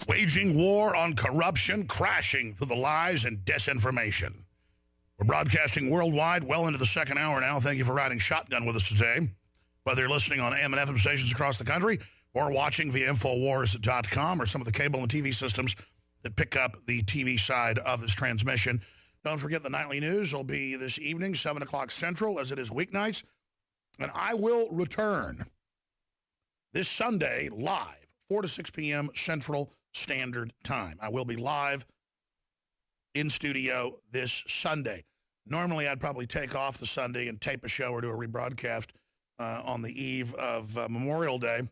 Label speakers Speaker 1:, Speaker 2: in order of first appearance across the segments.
Speaker 1: Waging war on corruption, crashing through the lies and disinformation. We're broadcasting worldwide, well into the second hour now. Thank you for riding shotgun with us today. Whether you're listening on AM and FM stations across the country or watching via Infowars.com or some of the cable and TV systems that pick up the TV side of this transmission. Don't forget the nightly news will be this evening, 7 o'clock Central, as it is weeknights. And I will return this Sunday live, 4 to 6 p.m. Central Standard Time. I will be live in studio this Sunday. Normally, I'd probably take off the Sunday and tape a show or do a rebroadcast on the eve of Memorial Day.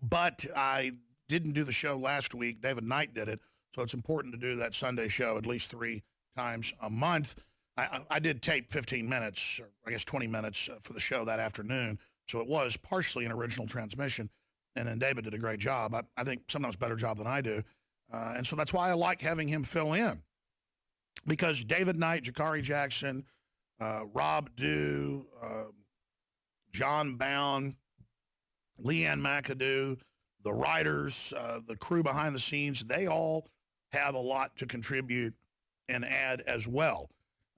Speaker 1: But I didn't do the show last week. David Knight did it. So it's important to do that Sunday show at least 3 times a month. I did tape 15 minutes, or I guess 20 minutes for the show that afternoon. So it was partially an original transmission. And then David did a great job. I think sometimes better job than I do. And so that's why I like having him fill in. Because David Knight, Jakari Jackson, Rob Dew, John Bound, Leanne McAdoo, the writers, the crew behind the scenes, they all have a lot to contribute and add as well.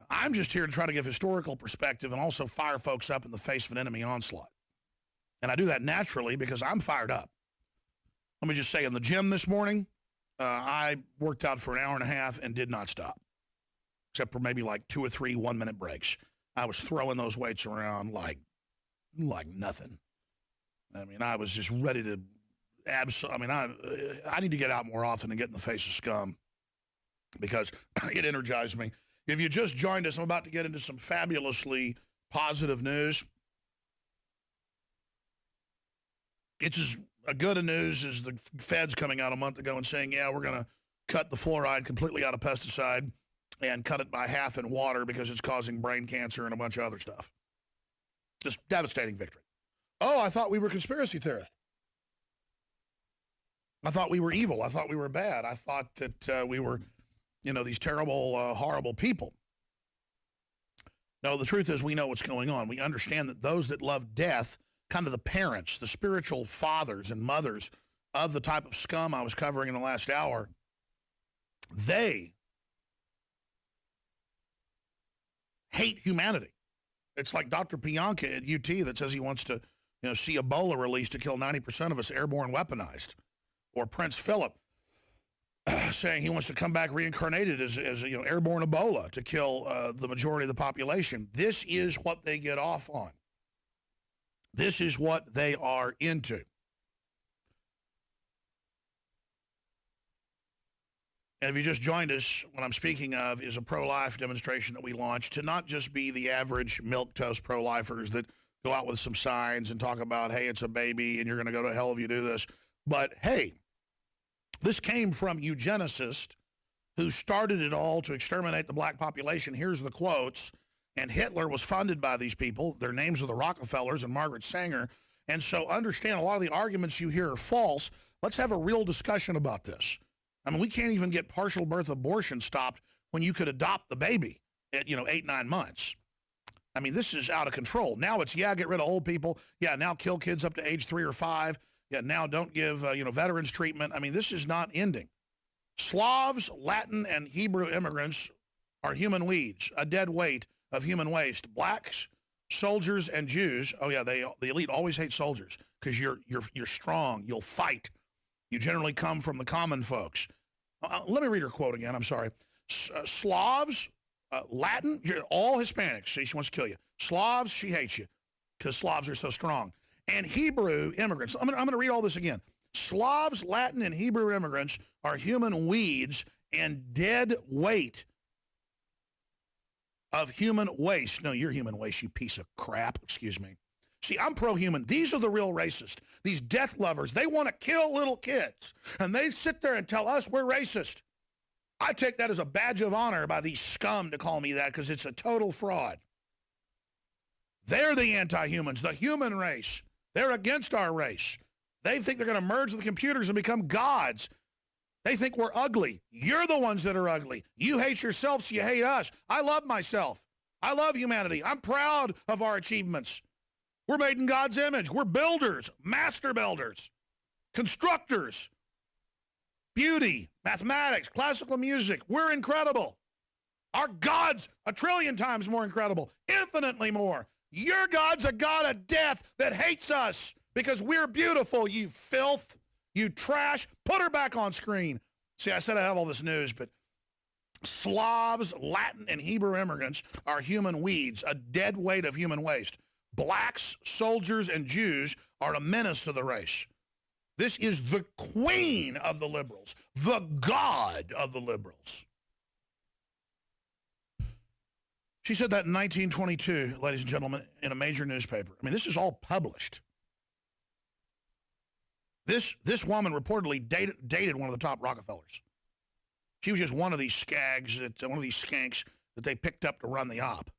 Speaker 1: I'm just here to try to give historical perspective and also fire folks up in the face of an enemy onslaught. And I do that naturally because I'm fired up. Let me just say, in the gym this morning, I worked out for an hour and a half and did not stop, except for maybe like 2 or 3 one-minute breaks. I was throwing those weights around like nothing. I mean, I was just ready to I need to get out more often and get in the face of scum because it energized me. If you just joined us, I'm about to get into some fabulously positive news. It's as good a news as the feds coming out a month ago and saying, yeah, we're going to cut the fluoride completely out of pesticide and cut it by half in water because it's causing brain cancer and a bunch of other stuff. Just devastating victory. Oh, I thought we were conspiracy theorists. I thought we were evil. I thought we were bad. I thought that we were, these terrible, horrible people. No, the truth is we know what's going on. We understand that those that love death, kind of the parents, the spiritual fathers and mothers of the type of scum I was covering in the last hour, they hate humanity. It's like Dr. Pianka at UT that says he wants to, see Ebola released to kill 90% of us airborne weaponized. Or Prince Philip saying he wants to come back reincarnated as airborne Ebola to kill the majority of the population. This is what they get off on. This is what they are into. And if you just joined us, what I'm speaking of is a pro-life demonstration that we launched to not just be the average milquetoast pro-lifers that go out with some signs and talk about, hey, it's a baby and you're going to go to hell if you do this. But, hey, this came from eugenicists who started it all to exterminate the black population. Here's the quotes. And Hitler was funded by these people. Their names are the Rockefellers and Margaret Sanger. And so understand a lot of the arguments you hear are false. Let's have a real discussion about this. I mean, we can't even get partial birth abortion stopped when you could adopt the baby at, 8, 9 months. I mean, this is out of control. Now it's, get rid of old people. Yeah, now kill kids up to age 3 or 5. Yeah, now don't give, veterans treatment. I mean, this is not ending. Slavs, Latin, and Hebrew immigrants are human weeds, a dead weight of human waste. Blacks, soldiers, and Jews. Oh, yeah, the elite always hate soldiers because you're strong. You'll fight. You generally come from the common folks. Let me read her quote again. I'm sorry. Slavs, Latin, you're all Hispanics. See, she wants to kill you. Slavs, she hates you because Slavs are so strong. And Hebrew immigrants. I'm going to read all this again. Slavs, Latin, and Hebrew immigrants are human weeds and dead weight of human waste. No, you're human waste, you piece of crap. Excuse me. See, I'm pro-human. These are the real racists. These death lovers. They want to kill little kids. And they sit there and tell us we're racist. I take that as a badge of honor by these scum to call me that because it's a total fraud. They're the anti-humans, the human race. They're against our race. They think they're going to merge with the computers and become gods. They think we're ugly. You're the ones that are ugly. You hate yourself, so you hate us. I love myself. I love humanity. I'm proud of our achievements. We're made in God's image. We're builders, master builders, constructors, beauty, mathematics, classical music. We're incredible. Our God's a trillion times more incredible, infinitely more. Your God's a God of death that hates us because we're beautiful, you filth, you trash. Put her back on screen. See, I said I have all this news, but Slavs, Latin, and Hebrew immigrants are human weeds, a dead weight of human waste. Blacks, soldiers, and Jews are a menace to the race. This is the queen of the liberals, the God of the liberals. She said that in 1922, ladies and gentlemen, in a major newspaper. I mean, this is all published. This woman reportedly dated one of the top Rockefellers. She was just one of these skags, one of these skanks that they picked up to run the op.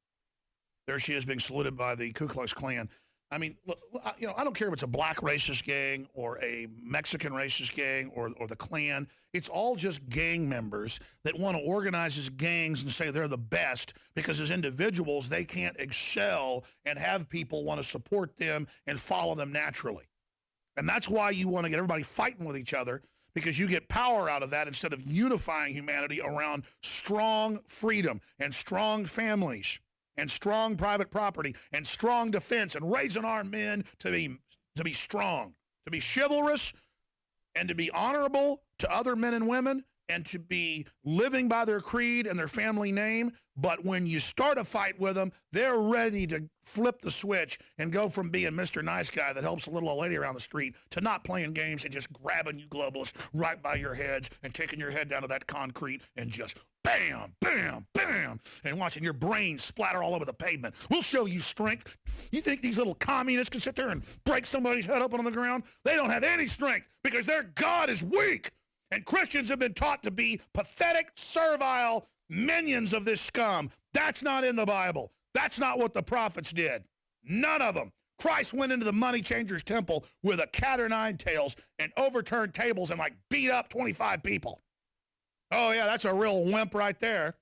Speaker 1: There she is being saluted by the Ku Klux Klan. I mean, look, I don't care if it's a black racist gang or a Mexican racist gang or the Klan. It's all just gang members that want to organize as gangs and say they're the best because as individuals, they can't excel and have people want to support them and follow them naturally. And that's why you want to get everybody fighting with each other, because you get power out of that instead of unifying humanity around strong freedom and strong families and strong private property and strong defense and raising our men to be strong, to be chivalrous and to be honorable to other men and women and to be living by their creed and their family name. But when you start a fight with them, they're ready to flip the switch and go from being Mr. Nice Guy that helps a little old lady around the street to not playing games and just grabbing you globalists right by your heads and taking your head down to that concrete and just bam, bam, bam, and watching your brain splatter all over the pavement. We'll show you strength. You think these little communists can sit there and break somebody's head open on the ground? They don't have any strength because their God is weak. And Christians have been taught to be pathetic, servile minions of this scum. That's not in the Bible. That's not what the prophets did. None of them. Christ went into the money changer's temple with a cat o' nine tails and overturned tables and beat up 25 people. Oh, yeah, that's a real wimp right there.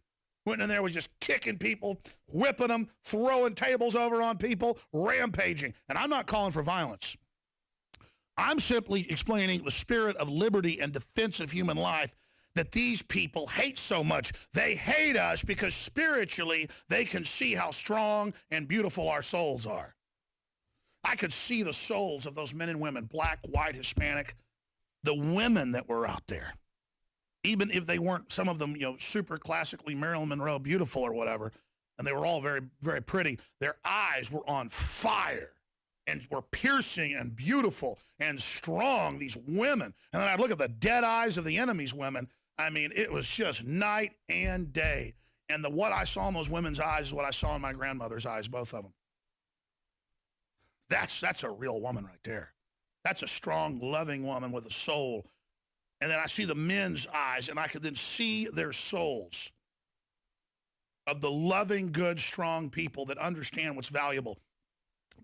Speaker 1: Went in there, was just kicking people, whipping them, throwing tables over on people, rampaging. And I'm not calling for violence. I'm simply explaining the spirit of liberty and defense of human life that these people hate so much. They hate us because spiritually they can see how strong and beautiful our souls are. I could see the souls of those men and women, black, white, Hispanic, the women that were out there. Even if they weren't, some of them, super classically Marilyn Monroe beautiful or whatever, and they were all very, very pretty, their eyes were on fire and were piercing and beautiful and strong, these women. And then I'd look at the dead eyes of the enemy's women. I mean, it was just night and day. And what I saw in those women's eyes is what I saw in my grandmother's eyes, both of them. That's a real woman right there. That's a strong, loving woman with a soul. And then I see the men's eyes, and I could then see their souls of the loving, good, strong people that understand what's valuable.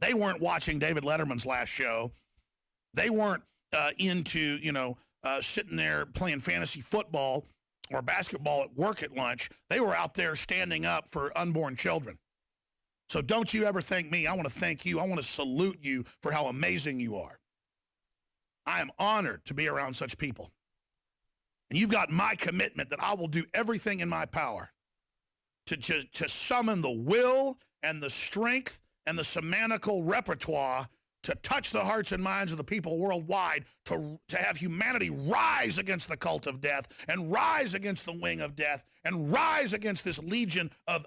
Speaker 1: They weren't watching David Letterman's last show. They weren't into, sitting there playing fantasy football or basketball at work at lunch. They were out there standing up for unborn children. So don't you ever thank me. I want to thank you. I want to salute you for how amazing you are. I am honored to be around such people. And you've got my commitment that I will do everything in my power to summon the will and the strength and the semantical repertoire to touch the hearts and minds of the people worldwide, to have humanity rise against the cult of death and rise against the wing of death and rise against this legion of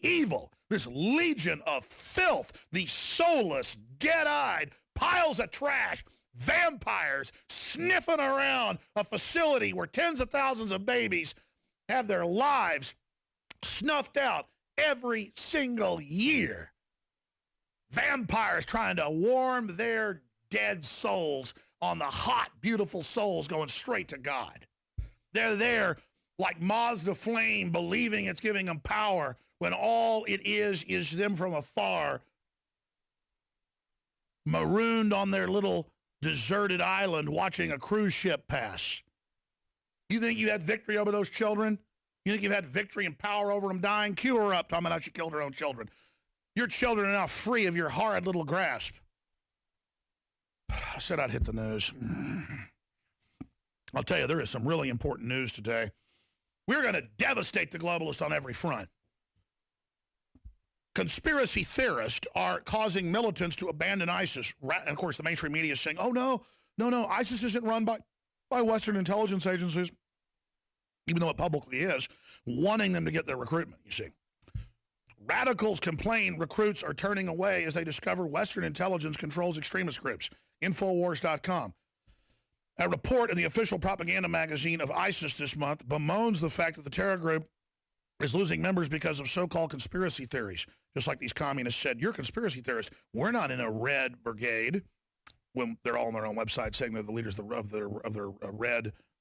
Speaker 1: evil, this legion of filth, these soulless, dead-eyed piles of trash, vampires sniffing around a facility where tens of thousands of babies have their lives snuffed out every single year. Vampires trying to warm their dead souls on the hot, beautiful souls going straight to God. They're there like moths to flame, believing it's giving them power when all it is them from afar, marooned on their little deserted island watching a cruise ship pass. You think you had victory over those children? You think you've had victory and power over them dying? Cue her up, talking about how she killed her own children. Your children are now free of your horrid little grasp. I said I'd hit the news. I'll tell you, there is some really important news today. We're going to devastate the globalists on every front. Conspiracy theorists are causing militants to abandon ISIS. And of course, the mainstream media is saying, oh, no, ISIS isn't run by Western intelligence agencies, even though it publicly is, wanting them to get their recruitment, you see. Radicals complain recruits are turning away as they discover Western intelligence controls extremist groups. Infowars.com. A report in the official propaganda magazine of ISIS this month bemoans the fact that the terror group is losing members because of so-called conspiracy theories. Just like these communists said, you're conspiracy theorists. We're not in a red brigade, when they're all on their own website saying they're the leaders of their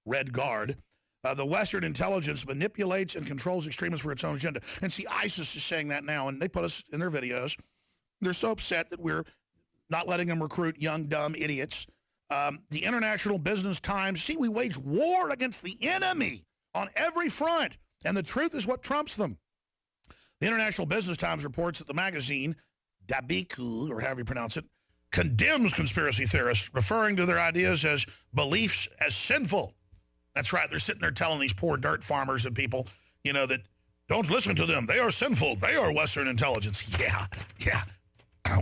Speaker 1: red guard. The Western intelligence manipulates and controls extremists for its own agenda. And see, ISIS is saying that now, and they put us in their videos. They're so upset that we're not letting them recruit young, dumb idiots. The International Business Times, see, we wage war against the enemy on every front, and the truth is what trumps them. The International Business Times reports that the magazine, Dabiku, or however you pronounce it, condemns conspiracy theorists, referring to their ideas as beliefs as sinful. That's right. They're sitting there telling these poor dirt farmers and people, that don't listen to them. They are sinful. They are Western intelligence. Yeah.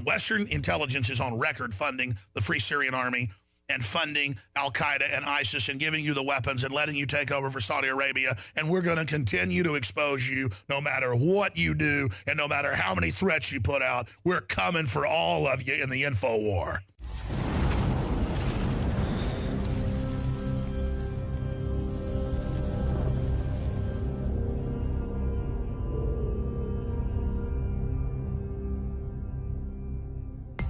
Speaker 1: Western intelligence is on record funding the Free Syrian Army and funding Al-Qaeda and ISIS and giving you the weapons and letting you take over for Saudi Arabia. And we're going to continue to expose you no matter what you do and no matter how many threats you put out. We're coming for all of you in the info war.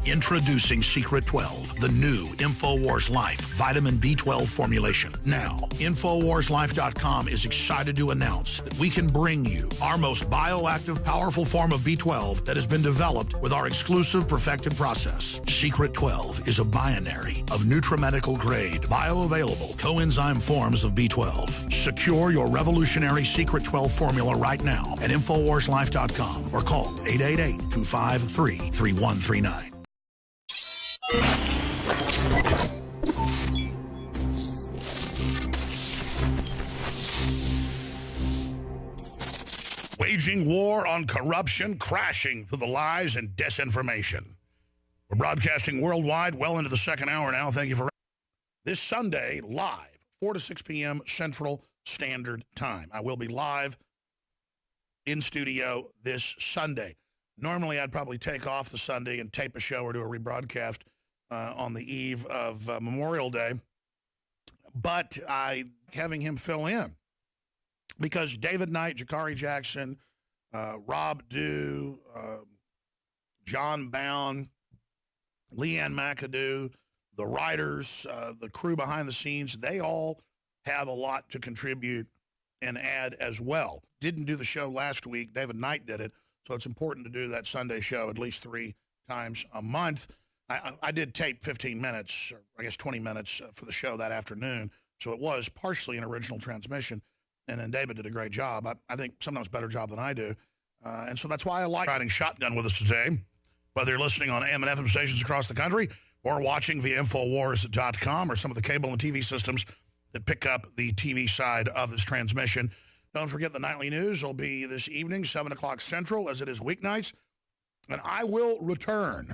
Speaker 1: Introducing Secret 12, the new InfoWars Life vitamin B12 formulation. Now, InfoWarsLife.com is excited to announce that we can bring you our most bioactive, powerful form of B12 that has been developed with our exclusive perfected process. Secret 12 is a binary of nutramedical grade, bioavailable coenzyme forms of B12. Secure your revolutionary Secret 12 formula right now at InfoWarsLife.com or call 888-253-3139. Waging war on corruption, crashing through the lies and disinformation. We're broadcasting worldwide well into the second hour now. Thank you for this Sunday, live, 4 to 6 p.m. Central Standard Time. I will be live in studio this Sunday. Normally, I'd probably take off the Sunday and tape a show or do a rebroadcast on the eve of Memorial Day, but having him fill in because David Knight, Jakari Jackson, Rob Dew, John Bound, Leanne McAdoo, the writers, the crew behind the scenes, they all have a lot to contribute and add as well. Didn't do the show last week. David Knight did it, so it's important to do that Sunday show at least 3 times a month. I did tape 15 minutes, or I guess 20 minutes for the show that afternoon, so it was partially an original transmission, and then David did a great job. I think sometimes better job than I do, and so that's why I like riding shotgun with us today, whether you're listening on AM and FM stations across the country or watching via Infowars.com or some of the cable and TV systems that pick up the TV side of this transmission. Don't forget the nightly news will be this evening, 7 o'clock Central, as it is weeknights, and I will return